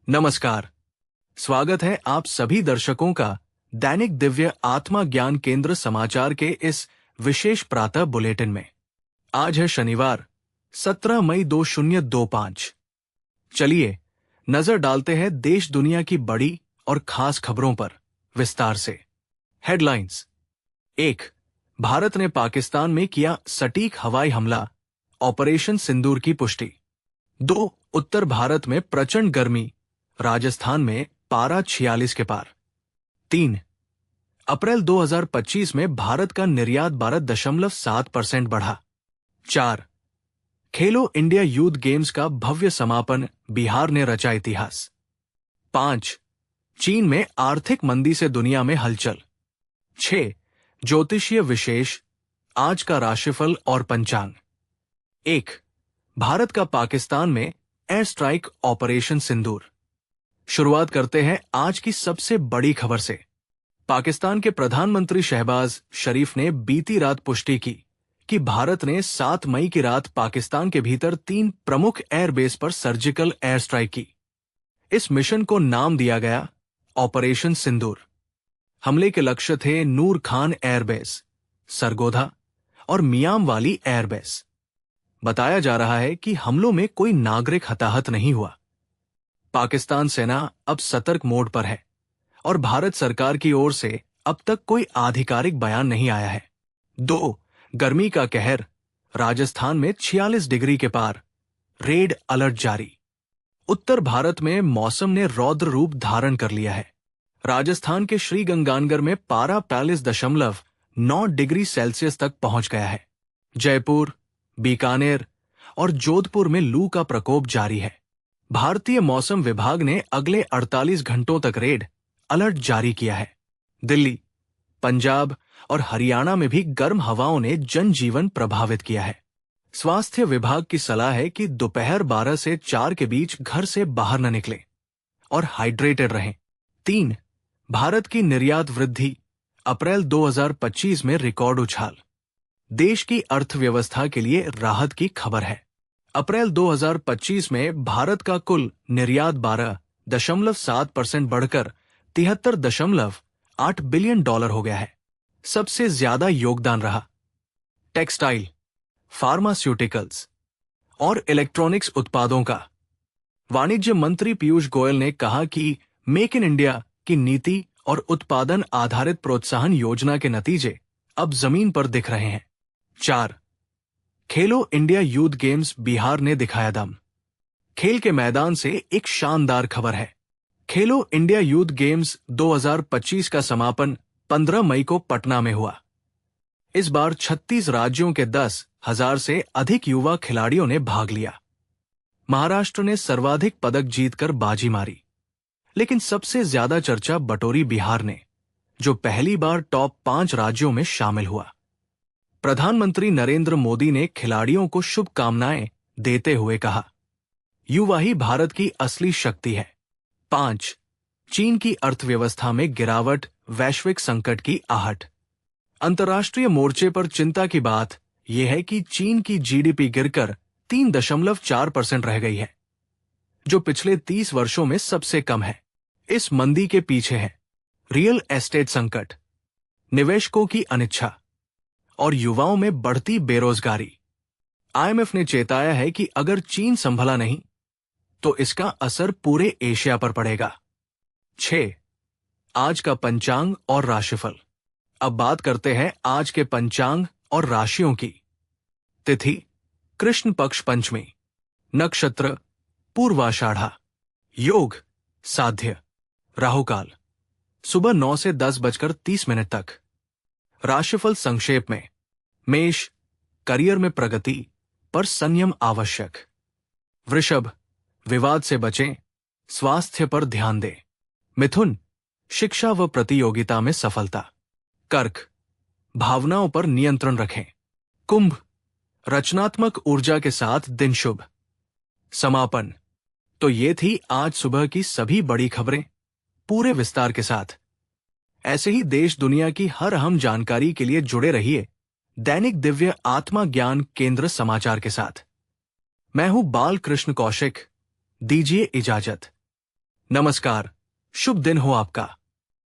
नमस्कार। स्वागत है आप सभी दर्शकों का दैनिक दिव्य आत्मा ज्ञान केंद्र समाचार के इस विशेष प्रातः बुलेटिन में। आज है शनिवार 17 मई 2025। चलिए नजर डालते हैं देश दुनिया की बड़ी और खास खबरों पर विस्तार से। हेडलाइंस। 1. भारत ने पाकिस्तान में किया सटीक हवाई हमला, ऑपरेशन सिंदूर की पुष्टि। 2. उत्तर भारत में प्रचंड गर्मी, राजस्थान में पारा 46 के पार। 3. अप्रैल 2025 में भारत का निर्यात 12.7% बढ़ा। 4. खेलो इंडिया यूथ गेम्स का भव्य समापन, बिहार ने रचा इतिहास। 5. चीन में आर्थिक मंदी से दुनिया में हलचल। 6. ज्योतिषीय विशेष, आज का राशिफल और पंचांग। 1. भारत का पाकिस्तान में एयर स्ट्राइक ऑपरेशन सिंदूर। शुरुआत करते हैं आज की सबसे बड़ी खबर से। पाकिस्तान के प्रधानमंत्री शहबाज शरीफ ने बीती रात पुष्टि की कि भारत ने 7 मई की रात पाकिस्तान के भीतर 3 प्रमुख एयरबेस पर सर्जिकल एयर स्ट्राइक की। इस मिशन को नाम दिया गया ऑपरेशन सिंदूर। हमले के लक्ष्य थे नूर खान एयरबेस, सरगोधा और मियाम वाली एयरबेस। बताया जा रहा है कि हमलों में कोई नागरिक हताहत नहीं हुआ। पाकिस्तान सेना अब सतर्क मोड पर है और भारत सरकार की ओर से अब तक कोई आधिकारिक बयान नहीं आया है। 2. गर्मी का कहर, राजस्थान में 46 डिग्री के पार, रेड अलर्ट जारी। उत्तर भारत में मौसम ने रौद्र रूप धारण कर लिया है। राजस्थान के श्रीगंगानगर में पारा 45.9 डिग्री सेल्सियस तक पहुंच गया है। जयपुर, बीकानेर और जोधपुर में लू का प्रकोप जारी है। भारतीय मौसम विभाग ने अगले 48 घंटों तक रेड अलर्ट जारी किया है। दिल्ली, पंजाब और हरियाणा में भी गर्म हवाओं ने जनजीवन प्रभावित किया है। स्वास्थ्य विभाग की सलाह है कि दोपहर 12 से 4 के बीच घर से बाहर न निकलें और हाइड्रेटेड रहें। 3. भारत की निर्यात वृद्धि, अप्रैल 2025 में रिकॉर्ड उछाल। देश की अर्थव्यवस्था के लिए राहत की खबर है। अप्रैल 2025 में भारत का कुल निर्यात 12.7% बढ़कर $73.8 बिलियन हो गया है। सबसे ज्यादा योगदान रहा टेक्सटाइल, फार्मास्यूटिकल्स और इलेक्ट्रॉनिक्स उत्पादों का। वाणिज्य मंत्री पीयूष गोयल ने कहा कि मेक इन इंडिया की नीति और उत्पादन आधारित प्रोत्साहन योजना के नतीजे अब जमीन पर दिख रहे हैं। 4. खेलो इंडिया यूथ गेम्स, बिहार ने दिखाया दम। खेल के मैदान से एक शानदार खबर है। खेलो इंडिया यूथ गेम्स 2025 का समापन 15 मई को पटना में हुआ। इस बार 36 राज्यों के 10,000 से अधिक युवा खिलाड़ियों ने भाग लिया। महाराष्ट्र ने सर्वाधिक पदक जीतकर बाजी मारी, लेकिन सबसे ज्यादा चर्चा बटोरी बिहार ने, जो पहली बार टॉप 5 राज्यों में शामिल हुआ। प्रधानमंत्री नरेंद्र मोदी ने खिलाड़ियों को शुभकामनाएं देते हुए कहा, युवा ही भारत की असली शक्ति है। 5. चीन की अर्थव्यवस्था में गिरावट, वैश्विक संकट की आहट। अंतर्राष्ट्रीय मोर्चे पर चिंता की बात यह है कि चीन की जीडीपी गिरकर 3.4% रह गई है, जो पिछले 30 वर्षों में सबसे कम है। इस मंदी के पीछे है रियल एस्टेट संकट, निवेशकों की अनिच्छा और युवाओं में बढ़ती बेरोजगारी। आईएमएफ ने चेताया है कि अगर चीन संभला नहीं तो इसका असर पूरे एशिया पर पड़ेगा। 6. आज का पंचांग और राशिफल। अब बात करते हैं आज के पंचांग और राशियों की। तिथि कृष्ण पक्ष पंचमी, नक्षत्र पूर्वाषाढ़ा, योग साध्य, राहुकाल सुबह 9 से 10:30 तक। राशिफल संक्षेप में। मेष, करियर में प्रगति पर संयम आवश्यक। वृषभ, विवाद से बचें, स्वास्थ्य पर ध्यान दें। मिथुन, शिक्षा व प्रतियोगिता में सफलता। कर्क, भावनाओं पर नियंत्रण रखें। कुंभ, रचनात्मक ऊर्जा के साथ दिन शुभ। समापन। तो ये थी आज सुबह की सभी बड़ी खबरें, पूरे विस्तार के साथ। ऐसे ही देश दुनिया की हर अहम जानकारी के लिए जुड़े रहिए दैनिक दिव्य आत्मा ज्ञान केंद्र समाचार के साथ। मैं हूं बाल कृष्ण कौशिक। दीजिए इजाजत। नमस्कार, शुभ दिन हो आपका।